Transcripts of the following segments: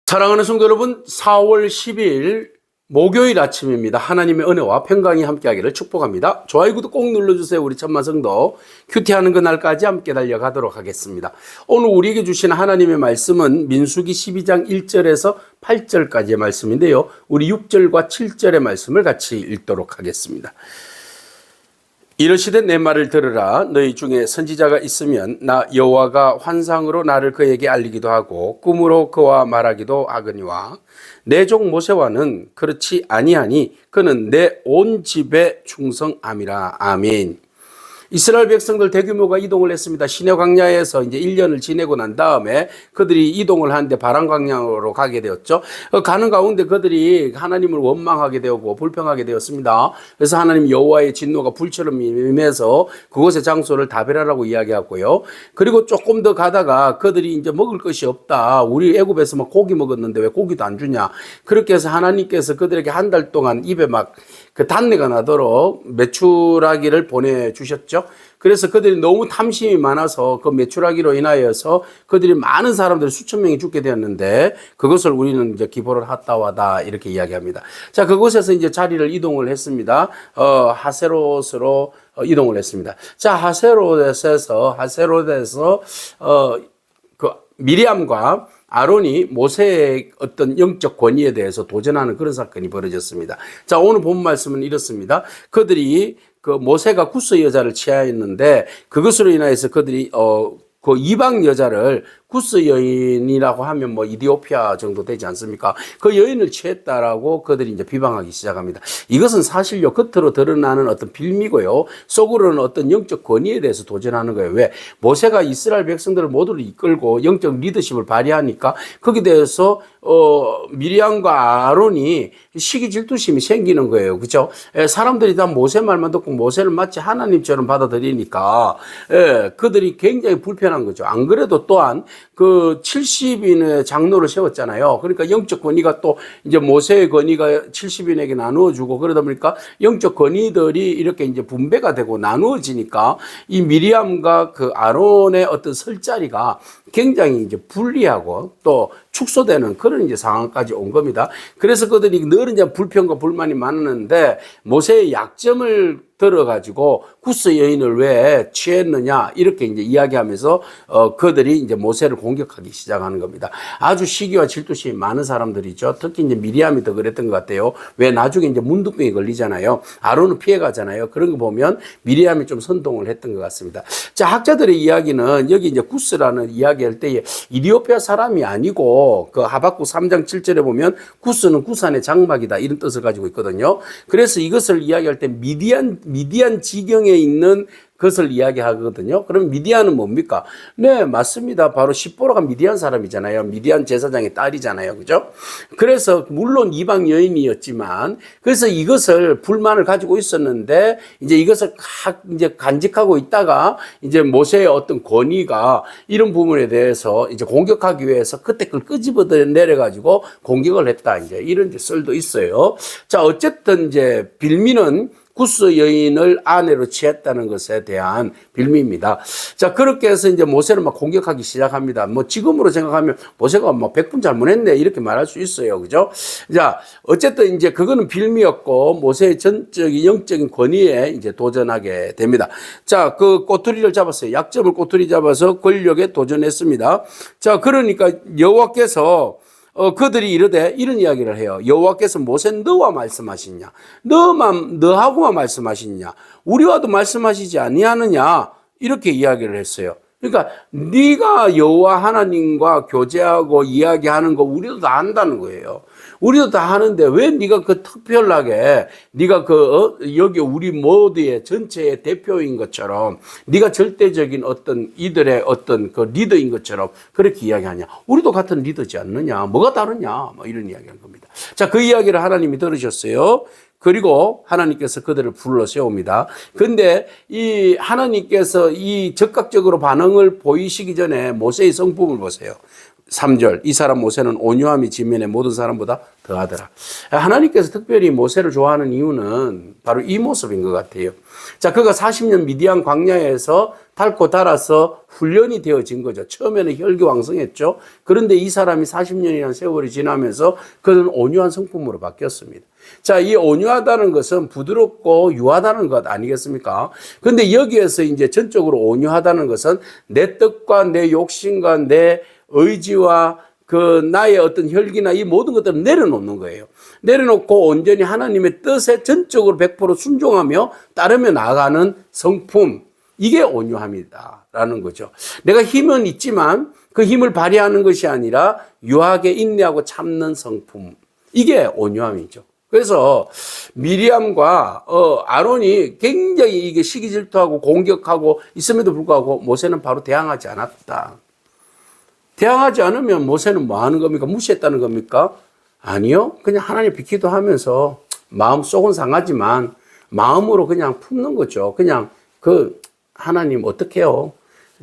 사랑하는 성도 여러분, 4월 10일 목요일 아침입니다. 하나님의 은혜와 평강이 함께하기를 축복합니다. 좋아요, 구독 꼭 눌러주세요. 우리 천만 성도 큐티하는 그날까지 함께 달려가도록 하겠습니다. 오늘 우리에게 주신 하나님의 말씀은 민수기 12장 1절에서 8절까지의 말씀인데요. 우리 6절과 7절의 말씀을 같이 읽도록 하겠습니다. 이르시되 내 말을 들으라. 너희 중에 선지자가 있으면 나 여호와가 환상으로 나를 그에게 알리기도 하고 꿈으로 그와 말하기도 하거니와 내 종 모세와는 그렇지 아니하니 그는 내 온 집에 충성함이라. 아멘. 이스라엘 백성들 대규모가 이동을 했습니다. 시내 광야에서 이제 1년을 지내고 난 다음에 그들이 이동을 하는데 바람 광야로 가게 되었죠. 가는 가운데 그들이 하나님을 원망하게 되고 불평하게 되었습니다. 그래서 하나님 여호와의 진노가 불처럼 임해서 그곳의 장소를 다베라라고 이야기하고요. 그리고 조금 더 가다가 그들이 이제 먹을 것이 없다. 우리 애굽에서 막 고기 먹었는데 왜 고기도 안 주냐. 그렇게 해서 하나님께서 그들에게 한 달 동안 입에 막 그 단내가 나도록 메추라기를 보내주셨죠. 그래서 그들이 너무 탐심이 많아서 그 메추라기로 인하여서 그들이 많은 사람들 수천 명이 죽게 되었는데 그것을 우리는 이제 기보를 하다와다 이렇게 이야기합니다. 자, 그곳에서 이제 자리를 이동을 했습니다. 하세롯으로 이동을 했습니다. 자, 하세롯에서 그 미리암과 아론이 모세의 어떤 영적 권위에 대해서 도전하는 그런 사건이 벌어졌습니다. 자, 오늘 본 말씀은 이렇습니다. 그들이 그 모세가 구스 여자를 취하였는데 그것으로 인하여서 그들이 그 이방 여자를 구스 여인이라고 하면 뭐 이디오피아 정도 되지 않습니까? 그 여인을 취했다라고 그들이 이제 비방하기 시작합니다. 이것은 사실요, 겉으로 드러나는 어떤 빌미고요, 속으로는 어떤 영적 권위에 대해서 도전하는 거예요. 왜? 모세가 이스라엘 백성들을 모두를 이끌고 영적 리더십을 발휘하니까 거기에 대해서 미리암과 아론이 시기 질투심이 생기는 거예요. 그렇죠? 사람들이 다 모세 말만 듣고 모세를 마치 하나님처럼 받아들이니까 그들이 굉장히 불편한 거죠. 안 그래도 또한 그 70인의 장로를 세웠잖아요. 그러니까 영적 권위가 또 이제 모세의 권위가 70인에게 나누어주고 그러다 보니까 영적 권위들이 이렇게 이제 분배가 되고 나누어지니까 이 미리암과 그 아론의 어떤 설 자리가 굉장히 이제 불리하고 또 축소되는 그런 이제 상황까지 온 겁니다. 그래서 그들이 늘 이제 불평과 불만이 많았는데 모세의 약점을 들어가지고 구스 여인을 왜 취했느냐 이렇게 이제 이야기하면서 그들이 이제 모세를 공격하기 시작하는 겁니다. 아주 시기와 질투심이 많은 사람들이죠. 특히 이제 미리암이 더 그랬던 것 같아요. 왜 나중에 이제 문둥병이 걸리잖아요. 아론은 피해가잖아요. 그런 거 보면 미리암이 좀 선동을 했던 것 같습니다. 자, 학자들의 이야기는 여기 이제 구스라는 이야기할 때에 이디오피아 사람이 아니고 그 하박국 3장 7절에 보면 구스는 구산의 장막이다 이런 뜻을 가지고 있거든요. 그래서 이것을 이야기할 때 미디안 지경에 있는 것을 이야기하거든요. 그럼 미디안은 뭡니까? 네, 맞습니다. 바로 십보라가 미디안 사람이잖아요. 미디안 제사장의 딸이잖아요. 그죠? 그래서 물론 이방 여인이었지만 그래서 이것을 불만을 가지고 있었는데 이제 이것을 이제 간직하고 있다가 이제 모세의 어떤 권위가 이런 부분에 대해서 이제 공격하기 위해서 그때 그걸 끄집어 내려가지고 공격을 했다. 이제 이런 썰도 있어요. 자, 어쨌든 이제 빌미는 구스 여인을 아내로 취했다는 것에 대한 빌미입니다. 자, 그렇게 해서 이제 모세를 막 공격하기 시작합니다. 뭐 지금으로 생각하면 모세가 뭐 100분 잘못했네 이렇게 말할 수 있어요. 그죠? 자, 어쨌든 이제 그거는 빌미였고 모세의 전적인 영적인 권위에 이제 도전하게 됩니다. 자, 그 꼬투리를 잡았어요. 약점을 꼬투리 잡아서 권력에 도전했습니다. 자, 그러니까 여호와께서 그들이 이르되 이런 이야기를 해요. 여호와께서 모세 너와 말씀하시냐? 너하고만 말씀하시냐? 우리와도 말씀하시지 아니하느냐? 이렇게 이야기를 했어요. 그러니까 네가 여호와 하나님과 교제하고 이야기하는 거 우리도 다 안다는 거예요. 우리도 다 하는데 왜 네가 그 특별하게 네가 여기 우리 모두의 전체의 대표인 것처럼 네가 절대적인 어떤 이들의 어떤 그 리더인 것처럼 그렇게 이야기하냐. 우리도 같은 리더지 않느냐. 뭐가 다르냐. 뭐 이런 이야기한 겁니다. 자, 그 이야기를 하나님이 들으셨어요. 그리고 하나님께서 그들을 불러 세웁니다. 근데 이 하나님께서 이 적극적으로 반응을 보이시기 전에 모세의 성품을 보세요. 3절 이 사람 모세는 온유함이 지면의 모든 사람보다 더하더라. 하나님께서 특별히 모세를 좋아하는 이유는 바로 이 모습인 것 같아요. 자, 그가 40년 미디안 광야에서 닳고 닳아서 훈련이 되어진 거죠. 처음에는 혈기왕성했죠. 그런데 이 사람이 40년이라는 세월이 지나면서 그는 온유한 성품으로 바뀌었습니다. 자, 이 온유하다는 것은 부드럽고 유하다는 것 아니겠습니까? 근데 여기에서 이제 전적으로 온유하다는 것은 내 뜻과 내 욕심과 내 의지와 그 나의 어떤 혈기나 이 모든 것들을 내려놓는 거예요. 내려놓고 온전히 하나님의 뜻에 전적으로 100% 순종하며 따르며 나아가는 성품. 이게 온유함이다라는 거죠. 내가 힘은 있지만 그 힘을 발휘하는 것이 아니라 유하게 인내하고 참는 성품. 이게 온유함이죠. 그래서 미리암과 아론이 굉장히 이게 시기 질투하고 공격하고 있음에도 불구하고 모세는 바로 대항하지 않았다. 대항하지 않으면 모세는 뭐 하는 겁니까? 무시했다는 겁니까? 아니요. 그냥 하나님 비키도 하면서 마음 속은 상하지만 마음으로 그냥 품는 거죠. 그냥 하나님 어떡해요?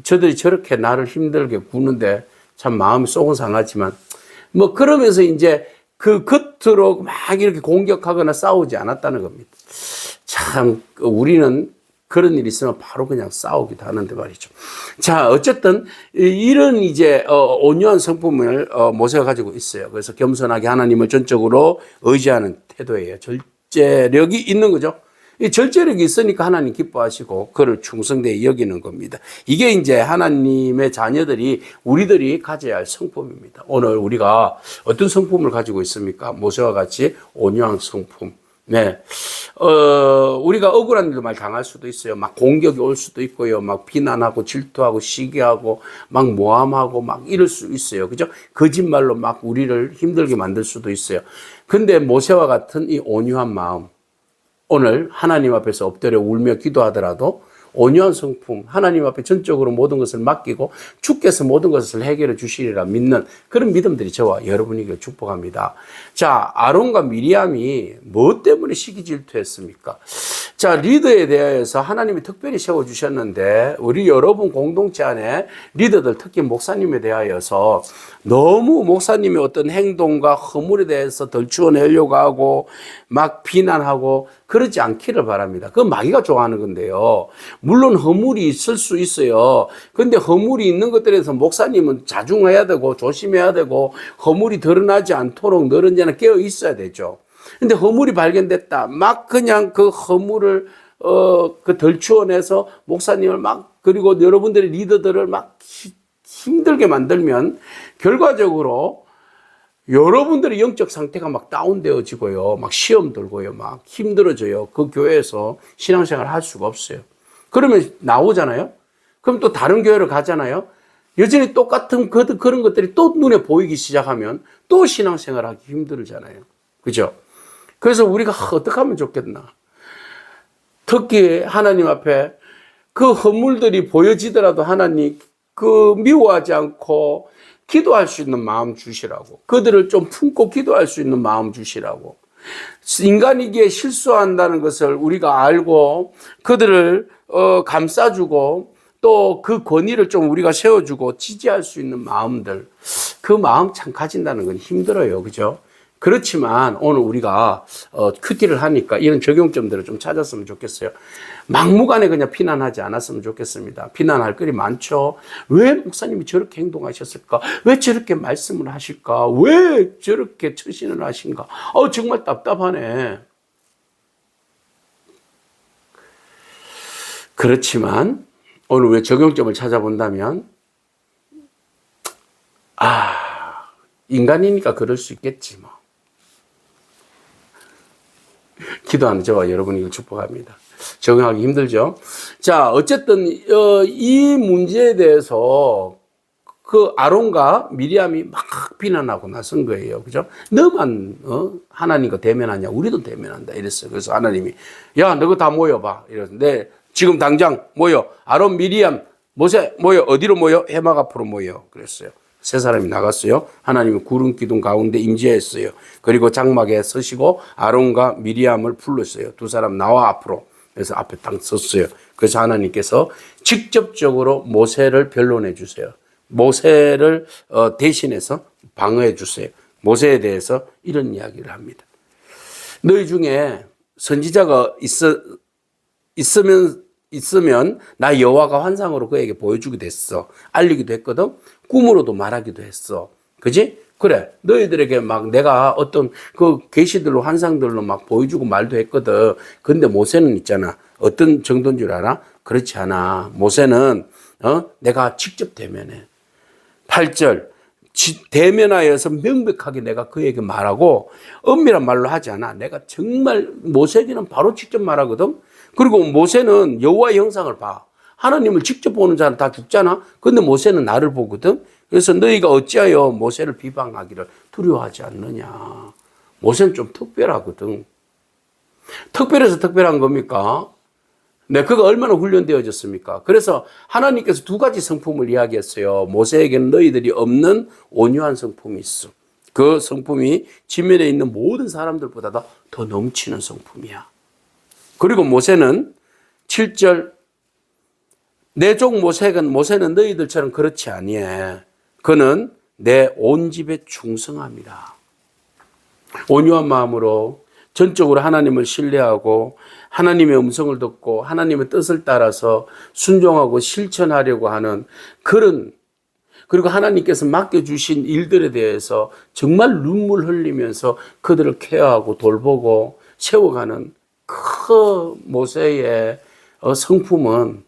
저들이 저렇게 나를 힘들게 구는데 참 마음이 속은 상하지만 뭐 그러면서 이제 그 겉으로 막 이렇게 공격하거나 싸우지 않았다는 겁니다. 참 우리는 그런 일이 있으면 바로 그냥 싸우기도 하는데 말이죠. 자, 어쨌든 이런 이제 온유한 성품을 모세가 가지고 있어요. 그래서 겸손하게 하나님을 전적으로 의지하는 태도예요. 절제력이 있는 거죠. 이 절제력이 있으니까 하나님 기뻐하시고 그를 충성되게 여기는 겁니다. 이게 이제 하나님의 자녀들이 우리들이 가져야 할 성품입니다. 오늘 우리가 어떤 성품을 가지고 있습니까? 모세와 같이 온유한 성품. 네. 우리가 억울한 일도 많이 당할 수도 있어요. 막 공격이 올 수도 있고요. 막 비난하고 질투하고 시기하고 막 모함하고 막 이럴 수 있어요. 그죠? 거짓말로 막 우리를 힘들게 만들 수도 있어요. 근데 모세와 같은 이 온유한 마음. 오늘 하나님 앞에서 엎드려 울며 기도하더라도 온유한 성품, 하나님 앞에 전적으로 모든 것을 맡기고 주께서 모든 것을 해결해 주시리라 믿는 그런 믿음들이 저와 여러분에게 축복합니다. 자, 아론과 미리암이 뭐 때문에 시기 질투했습니까? 자, 리더에 대해서 하나님이 특별히 세워주셨는데 우리 여러분 공동체 안에 리더들 특히 목사님에 대하여서 너무 목사님의 어떤 행동과 허물에 대해서 덜추어내려고 하고 막 비난하고 그러지 않기를 바랍니다. 그건 마귀가 좋아하는 건데요. 물론 허물이 있을 수 있어요. 근데 허물이 있는 것들에 대해서 목사님은 자중해야 되고 조심해야 되고 허물이 드러나지 않도록 늘 언제나 깨어 있어야 되죠. 근데 허물이 발견됐다. 막 그냥 그 허물을 덜추어내서 목사님을 막 그리고 여러분들의 리더들을 막 힘들게 만들면 결과적으로 여러분들의 영적 상태가 막 다운되어지고요. 막 시험 들고요. 막 힘들어져요. 그 교회에서 신앙생활을 할 수가 없어요. 그러면 나오잖아요. 그럼 또 다른 교회를 가잖아요. 여전히 똑같은 그런 것들이 또 눈에 보이기 시작하면 또 신앙생활 하기 힘들잖아요. 그죠? 그래서 우리가 어떻게 하면 좋겠나. 특히 하나님 앞에 그 허물들이 보여지더라도 하나님 미워하지 않고 기도할 수 있는 마음 주시라고. 그들을 좀 품고 기도할 수 있는 마음 주시라고. 인간이기에 실수한다는 것을 우리가 알고 그들을 감싸주고 또 그 권위를 좀 우리가 세워주고 지지할 수 있는 마음들. 그 마음 참 가진다는 건 힘들어요. 그죠? 그렇지만 오늘 우리가 큐티를 하니까 이런 적용점들을 좀 찾았으면 좋겠어요. 막무가내 그냥 비난하지 않았으면 좋겠습니다. 비난할 거리 많죠. 왜 목사님이 저렇게 행동하셨을까? 왜 저렇게 말씀을 하실까? 왜 저렇게 처신을 하신가? 정말 답답하네. 그렇지만 오늘 왜 적용점을 찾아본다면 인간이니까 그럴 수 있겠지 뭐. 기도하는 저와 여러분이 축복합니다. 적용하기 힘들죠. 자, 어쨌든 이 문제에 대해서 그 아론과 미리암이 막 비난하고 나선 거예요. 그죠? 너만 하나님과 대면하냐? 우리도 대면한다. 이랬어요. 그래서 하나님이 야, 너거 다 모여봐. 이랬는데 지금 당장 모여. 아론, 미리암, 모세 모여. 어디로 모여? 해막 앞으로 모여. 그랬어요. 세 사람이 나갔어요. 하나님은 구름 기둥 가운데 임재했어요. 그리고 장막에 서시고 아론과 미리암을 불렀어요. 두 사람 나와 앞으로. 그래서 앞에 딱 섰어요. 그래서 하나님께서 직접적으로 모세를 변론해 주세요. 모세를 대신해서 방어해 주세요. 모세에 대해서 이런 이야기를 합니다. 너희 중에 선지자가 있으면 나 여호와가 환상으로 그에게 보여주기도 했어. 알리기도 했거든. 꿈으로도 말하기도 했어. 그지? 그래. 너희들에게 막 내가 어떤 그 계시들로 환상들로 막 보여주고 말도 했거든. 근데 모세는 있잖아. 어떤 정도인 줄 알아? 그렇지 않아. 모세는 내가 직접 대면해. 8절 대면하여서 명백하게 내가 그에게 말하고 엄밀한 말로 하지 않아. 내가 정말 모세에게는 바로 직접 말하거든. 그리고 모세는 여호와의 형상을 봐. 하나님을 직접 보는 자는 다 죽잖아. 근데 모세는 나를 보거든. 그래서 너희가 어찌하여 모세를 비방하기를 두려워하지 않느냐. 모세는 좀 특별하거든. 특별해서 특별한 겁니까? 네, 그가 얼마나 훈련되어졌습니까? 그래서 하나님께서 두 가지 성품을 이야기했어요. 모세에게는 너희들이 없는 온유한 성품이 있어. 그 성품이 지면에 있는 모든 사람들보다 더 넘치는 성품이야. 그리고 모세는 7절 내 종 모세는 너희들처럼 그렇지 아니해. 그는 내 온 집에 충성합니다. 온유한 마음으로 전적으로 하나님을 신뢰하고 하나님의 음성을 듣고 하나님의 뜻을 따라서 순종하고 실천하려고 하는 그리고 하나님께서 맡겨주신 일들에 대해서 정말 눈물 흘리면서 그들을 케어하고 돌보고 세워가는 그 모세의 성품은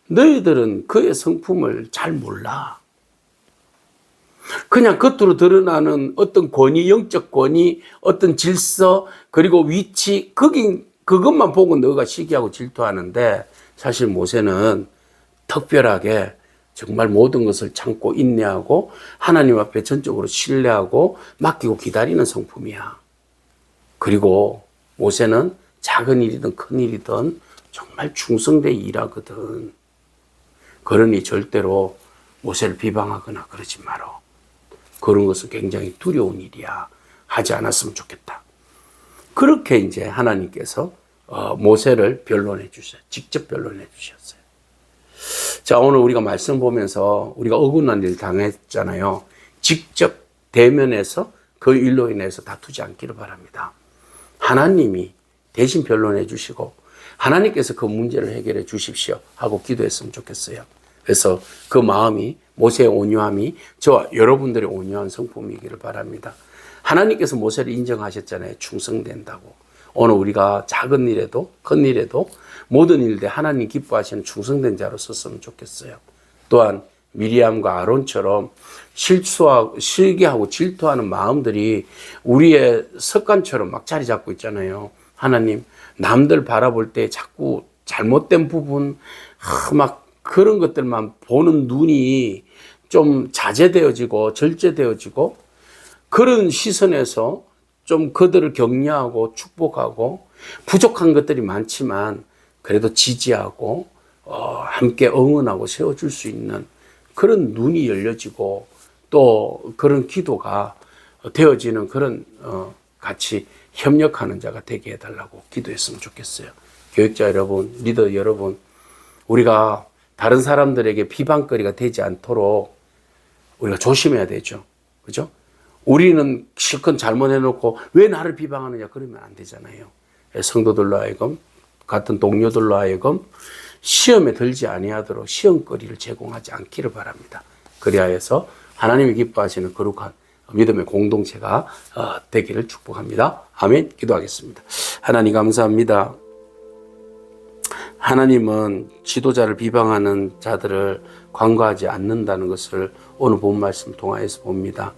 너희들은 그의 성품을 잘 몰라. 그냥 겉으로 드러나는 어떤 권위, 영적 권위, 어떤 질서, 그리고 위치, 그것만 보고 너가 시기하고 질투하는데 사실 모세는 특별하게 정말 모든 것을 참고 인내하고 하나님 앞에 전적으로 신뢰하고 맡기고 기다리는 성품이야. 그리고 모세는 작은 일이든 큰 일이든 정말 충성되게 일하거든. 그러니 절대로 모세를 비방하거나 그러지 마라. 그런 것은 굉장히 두려운 일이야. 하지 않았으면 좋겠다. 그렇게 이제 하나님께서 모세를 변론해 주셨어요. 직접 변론해 주셨어요. 자, 오늘 우리가 말씀 보면서 우리가 억울한 일 당했잖아요. 직접 대면해서 그 일로 인해서 다투지 않기를 바랍니다. 하나님이 대신 변론해 주시고 하나님께서 그 문제를 해결해 주십시오 하고 기도했으면 좋겠어요. 그래서 그 마음이 모세의 온유함이 저와 여러분들의 온유한 성품이기를 바랍니다. 하나님께서 모세를 인정하셨잖아요. 충성된다고. 오늘 우리가 작은 일에도 큰 일에도 모든 일에 하나님 기뻐하시는 충성된 자로 섰으면 좋겠어요. 또한 미리암과 아론처럼 실기하고 질투하는 마음들이 우리의 습관처럼 막 자리 잡고 있잖아요. 하나님, 남들 바라볼 때 자꾸 잘못된 부분, 막 그런 것들만 보는 눈이 좀 자제되어지고 절제되어지고 그런 시선에서 좀 그들을 격려하고 축복하고 부족한 것들이 많지만 그래도 지지하고 함께 응원하고 세워줄 수 있는 그런 눈이 열려지고 또 그런 기도가 되어지는 그런 같이 협력하는 자가 되게 해달라고 기도했으면 좋겠어요. 교육자 여러분, 리더 여러분, 우리가 다른 사람들에게 비방거리가 되지 않도록 우리가 조심해야 되죠. 그죠? 우리는 실컷 잘못해놓고 왜 나를 비방하느냐 그러면 안 되잖아요. 성도들로 하여금 같은 동료들로 하여금 시험에 들지 아니하도록 시험거리를 제공하지 않기를 바랍니다. 그리하여서 하나님이 기뻐하시는 거룩한 믿음의 공동체가 되기를 축복합니다. 아멘. 기도하겠습니다. 하나님 감사합니다. 하나님은 지도자를 비방하는 자들을 관과하지 않는다는 것을 오늘 본 말씀 통하여서 봅니다.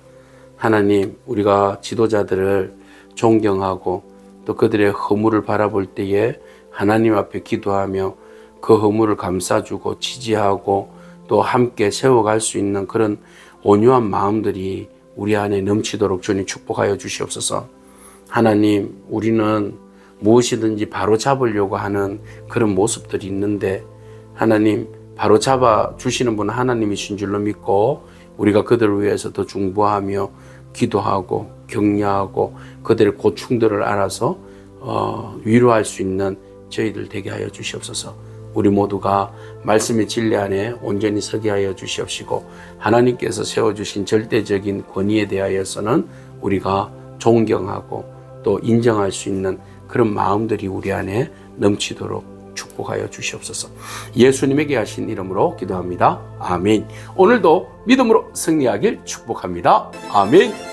하나님, 우리가 지도자들을 존경하고 또 그들의 허물을 바라볼 때에 하나님 앞에 기도하며 그 허물을 감싸주고 지지하고 또 함께 세워갈 수 있는 그런 온유한 마음들이 우리 안에 넘치도록 주님 축복하여 주시옵소서. 하나님, 우리는 무엇이든지 바로 잡으려고 하는 그런 모습들이 있는데 하나님 바로 잡아 주시는 분은 하나님이신 줄로 믿고 우리가 그들을 위해서 더 중보하며 기도하고 격려하고 그들의 고충들을 알아서 위로할 수 있는 저희들 되게 하여 주시옵소서. 우리 모두가 말씀의 진리 안에 온전히 서게 하여 주시옵시고 하나님께서 세워주신 절대적인 권위에 대하여서는 우리가 존경하고 또 인정할 수 있는 그런 마음들이 우리 안에 넘치도록 축복하여 주시옵소서. 예수님에게 하신 이름으로 기도합니다. 아멘. 오늘도 믿음으로 승리하길 축복합니다. 아멘.